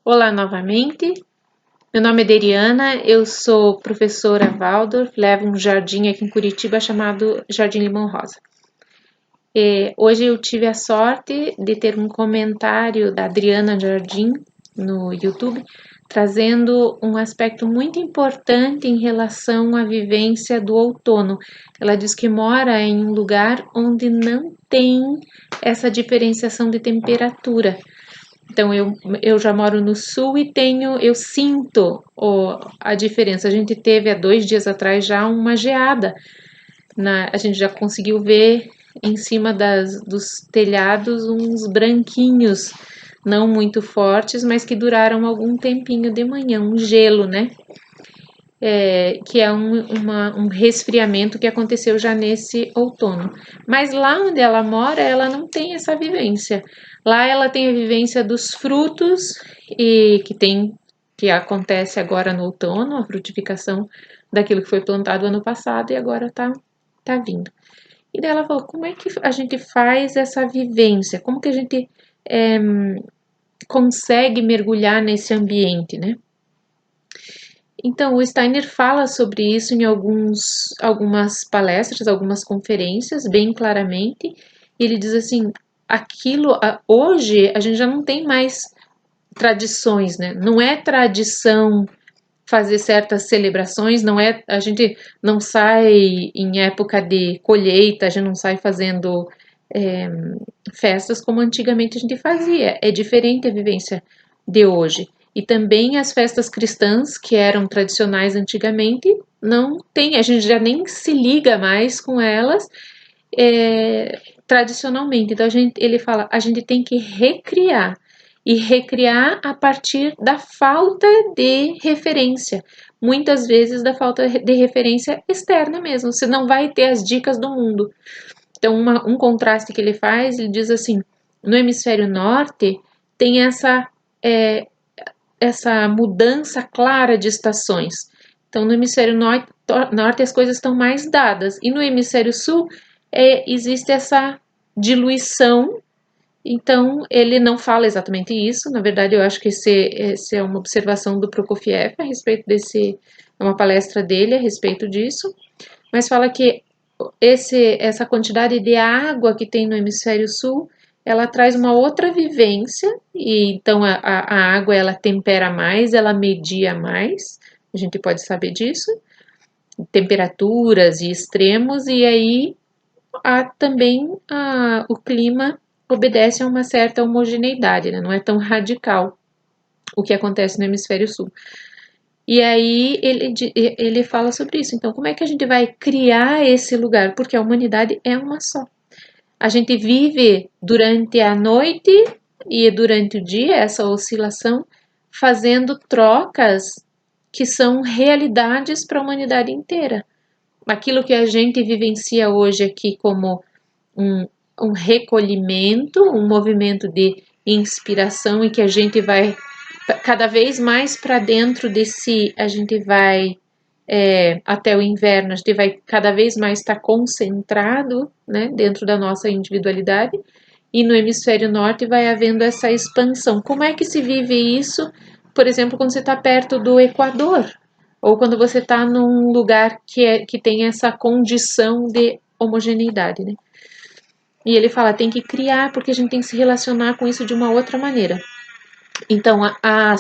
Olá novamente, meu nome é Deriana, eu sou professora Waldorf, levo um jardim aqui em Curitiba chamado Jardim Limão Rosa. Hoje eu tive a sorte de ter um comentário da Adriana Jardim no YouTube, trazendo um aspecto muito importante em relação à vivência do outono. Ela diz que mora em um lugar onde não tem essa diferenciação de temperatura. Então, eu já moro no sul e eu sinto a diferença. A gente teve há 2 dias atrás já uma geada. A gente já conseguiu ver em cima dos telhados uns branquinhos, não muito fortes, mas que duraram algum tempinho de manhã, um gelo, né? Que é um resfriamento que aconteceu já nesse outono. Mas lá onde ela mora, ela não tem essa vivência. Lá ela tem a vivência dos frutos e que acontece agora no outono, a frutificação daquilo que foi plantado ano passado e agora tá vindo. E daí ela falou, como é que a gente faz essa vivência? Como que a gente consegue mergulhar nesse ambiente, né? Então, o Steiner fala sobre isso em algumas palestras, algumas conferências, bem claramente. E ele diz assim: hoje a gente já não tem mais tradições, né? Não é tradição fazer certas celebrações, a gente não sai em época de colheita, a gente não sai fazendo é, festas como antigamente a gente fazia. É diferente a vivência de hoje. E também as festas cristãs, que eram tradicionais antigamente, não tem, a gente já nem se liga mais com elas tradicionalmente. Então ele fala, a gente tem que recriar e recriar a partir da falta de referência. Muitas vezes da falta de referência externa mesmo. Você não vai ter as dicas do mundo. Então, um contraste que ele faz, ele diz assim: no hemisfério norte tem essa mudança clara de estações. Então, no hemisfério norte as coisas estão mais dadas, e no hemisfério sul existe essa diluição. Então, ele não fala exatamente isso. Na verdade, eu acho que esse é uma observação do Prokofiev a respeito é uma palestra dele a respeito disso, mas fala que essa quantidade de água que tem no hemisfério sul, ela traz uma outra vivência, e então a água ela tempera mais, ela media mais, a gente pode saber disso, temperaturas e extremos, e aí também o clima obedece a uma certa homogeneidade, né? Não é tão radical o que acontece no hemisfério sul. E aí ele fala sobre isso. Então, como é que a gente vai criar esse lugar? Porque a humanidade é uma só. A gente vive durante a noite e durante o dia, essa oscilação, fazendo trocas que são realidades para a humanidade inteira. Aquilo que a gente vivencia hoje aqui como um, um recolhimento, um movimento de inspiração e que a gente vai cada vez mais para dentro de si, a gente vai até o inverno, a gente vai cada vez mais estar concentrado, né, dentro da nossa individualidade, e no hemisfério norte vai havendo essa expansão. Como é que se vive isso, por exemplo, quando você está perto do Equador, ou quando você está num lugar que tem essa condição de homogeneidade, né? E ele fala, tem que criar, porque a gente tem que se relacionar com isso de uma outra maneira. Então, a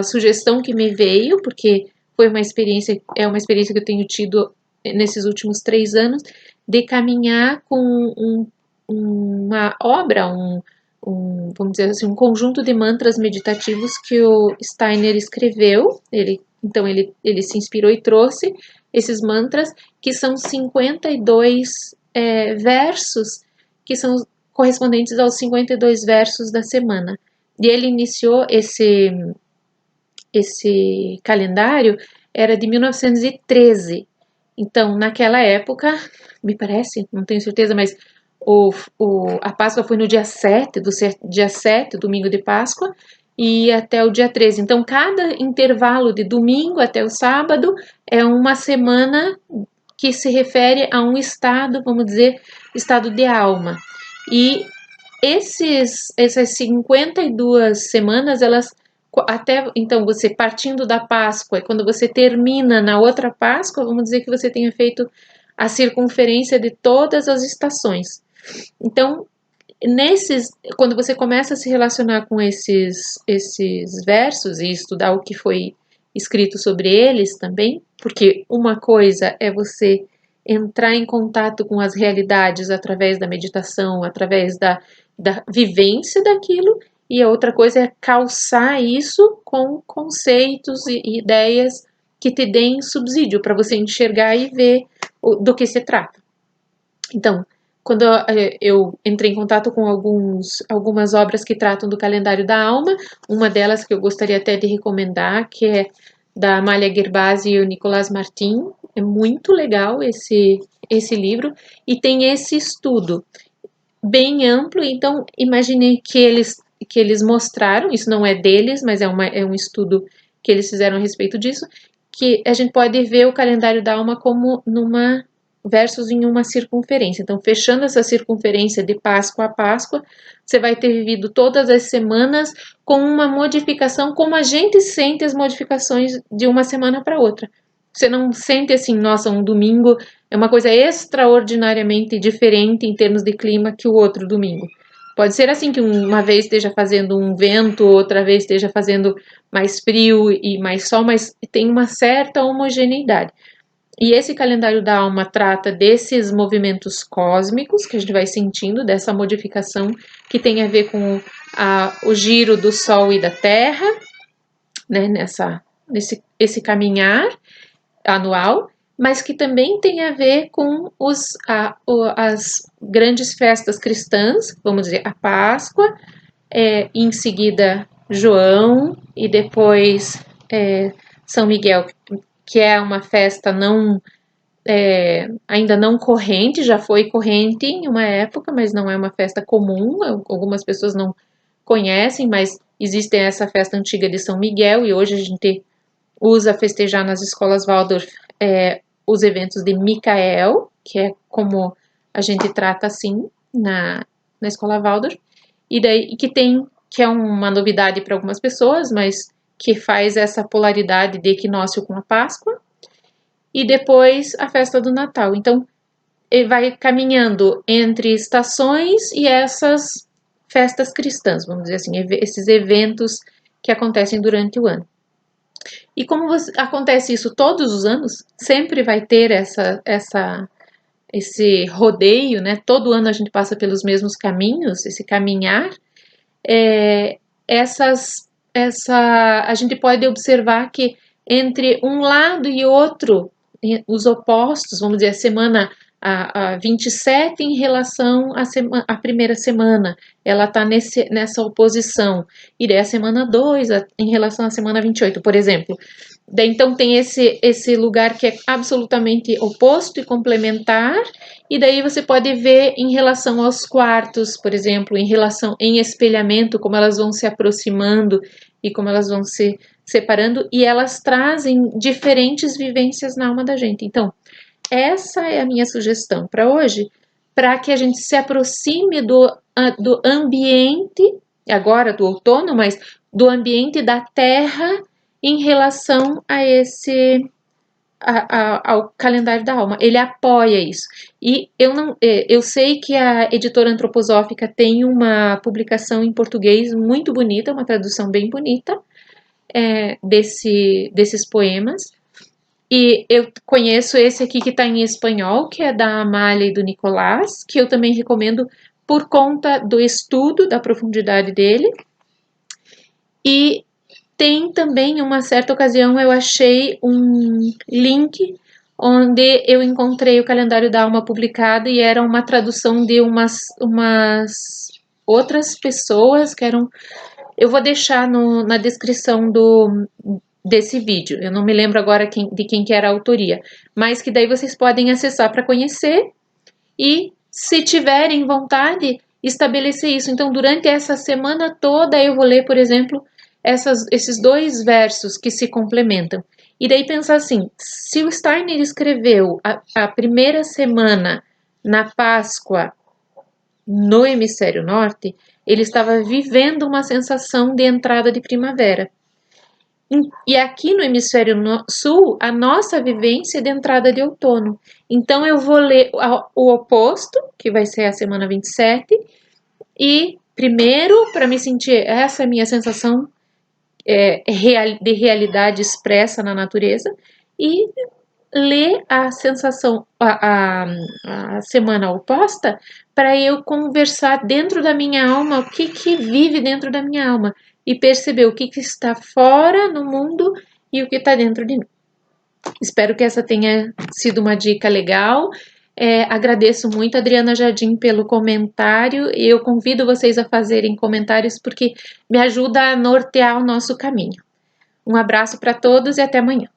sugestão que me veio, porque é uma experiência que eu tenho tido nesses últimos 3 anos, de caminhar com uma obra, vamos dizer assim, um conjunto de mantras meditativos que o Steiner escreveu. Então, ele se inspirou e trouxe esses mantras, que são 52 versos, que são correspondentes aos 52 versos da semana. E ele iniciou esse calendário, era de 1913. Então, naquela época, me parece, não tenho certeza, mas a Páscoa foi no dia 7, dia 7, domingo de Páscoa, e até o dia 13. Então, cada intervalo de domingo até o sábado é uma semana que se refere a um estado, vamos dizer, estado de alma. E essas 52 semanas, elas até então você partindo da Páscoa, e quando você termina na outra Páscoa, vamos dizer que você tenha feito a circunferência de todas as estações. Então, quando você começa a se relacionar com esses versos e estudar o que foi escrito sobre eles também, porque uma coisa é você entrar em contato com as realidades através da meditação, através da vivência daquilo, e a outra coisa é calçar isso com conceitos e ideias que te deem subsídio para você enxergar e ver do que se trata. Então, quando eu entrei em contato com algumas obras que tratam do calendário da alma, uma delas que eu gostaria até de recomendar, que é da Amália Guerbasi e o Nicolas Martin, é muito legal esse livro, e tem esse estudo bem amplo, então imaginei que eles mostraram, isso não é deles, mas é um estudo que eles fizeram a respeito disso, que a gente pode ver o calendário da alma como numa versos em uma circunferência. Então, fechando essa circunferência de Páscoa a Páscoa, você vai ter vivido todas as semanas com uma modificação, como a gente sente as modificações de uma semana para outra. Você não sente assim, nossa, um domingo é uma coisa extraordinariamente diferente em termos de clima que o outro domingo. Pode ser assim que uma vez esteja fazendo um vento, outra vez esteja fazendo mais frio e mais sol, mas tem uma certa homogeneidade. E esse calendário da alma trata desses movimentos cósmicos que a gente vai sentindo, dessa modificação que tem a ver com o giro do Sol e da Terra, né, esse caminhar anual, mas que também tem a ver com as grandes festas cristãs, vamos dizer, a Páscoa, em seguida João e depois São Miguel, que é uma festa ainda não corrente, já foi corrente em uma época, mas não é uma festa comum, algumas pessoas não conhecem, mas existe essa festa antiga de São Miguel e hoje a gente usa festejar nas escolas Waldorf os eventos de Micael, que é como a gente trata assim na escola Waldorf, e daí que é uma novidade para algumas pessoas, mas que faz essa polaridade de equinócio com a Páscoa, e depois a festa do Natal. Então, ele vai caminhando entre estações e essas festas cristãs, vamos dizer assim, esses eventos que acontecem durante o ano. E como acontece isso todos os anos, sempre vai ter esse rodeio, né? Todo ano a gente passa pelos mesmos caminhos, esse caminhar. A gente pode observar que entre um lado e outro, os opostos, vamos dizer, a semana a 27 em relação à primeira semana, ela está nessa oposição. E daí a semana 2 em relação à semana 28, por exemplo. Daí, então tem esse lugar que é absolutamente oposto e complementar, e daí você pode ver em relação aos quartos, por exemplo, em espelhamento, como elas vão se aproximando e como elas vão se separando, e elas trazem diferentes vivências na alma da gente. Então, essa é a minha sugestão para hoje, para que a gente se aproxime do ambiente, agora do outono, mas do ambiente da terra em relação ao calendário da alma. Ele apoia isso. E eu sei que a editora antroposófica tem uma publicação em português muito bonita, uma tradução bem bonita desses poemas. E eu conheço esse aqui que está em espanhol, que é da Amália e do Nicolás, que eu também recomendo por conta do estudo, da profundidade dele. E tem também, uma certa ocasião, eu achei um link onde eu encontrei o calendário da alma publicado e era uma tradução de umas outras pessoas que eram... Eu vou deixar na descrição desse vídeo. Eu não me lembro agora de quem que era a autoria, mas que daí vocês podem acessar para conhecer e, se tiverem vontade, estabelecer isso. Então, durante essa semana toda, eu vou ler, por exemplo, esses dois versos que se complementam. E daí pensar assim, se o Steiner escreveu a primeira semana na Páscoa no hemisfério norte, ele estava vivendo uma sensação de entrada de primavera. E aqui no hemisfério sul, a nossa vivência é de entrada de outono. Então eu vou ler o oposto, que vai ser a semana 27, e primeiro, para me sentir essa minha sensação de realidade expressa na natureza, e ler a sensação, a semana oposta, para eu conversar dentro da minha alma, o que vive dentro da minha alma, e perceber o que está fora no mundo e o que está dentro de mim. Espero que essa tenha sido uma dica legal. Agradeço muito, Adriana Jardim, pelo comentário. Eu convido vocês a fazerem comentários porque me ajuda a nortear o nosso caminho. Um abraço para todos e até amanhã.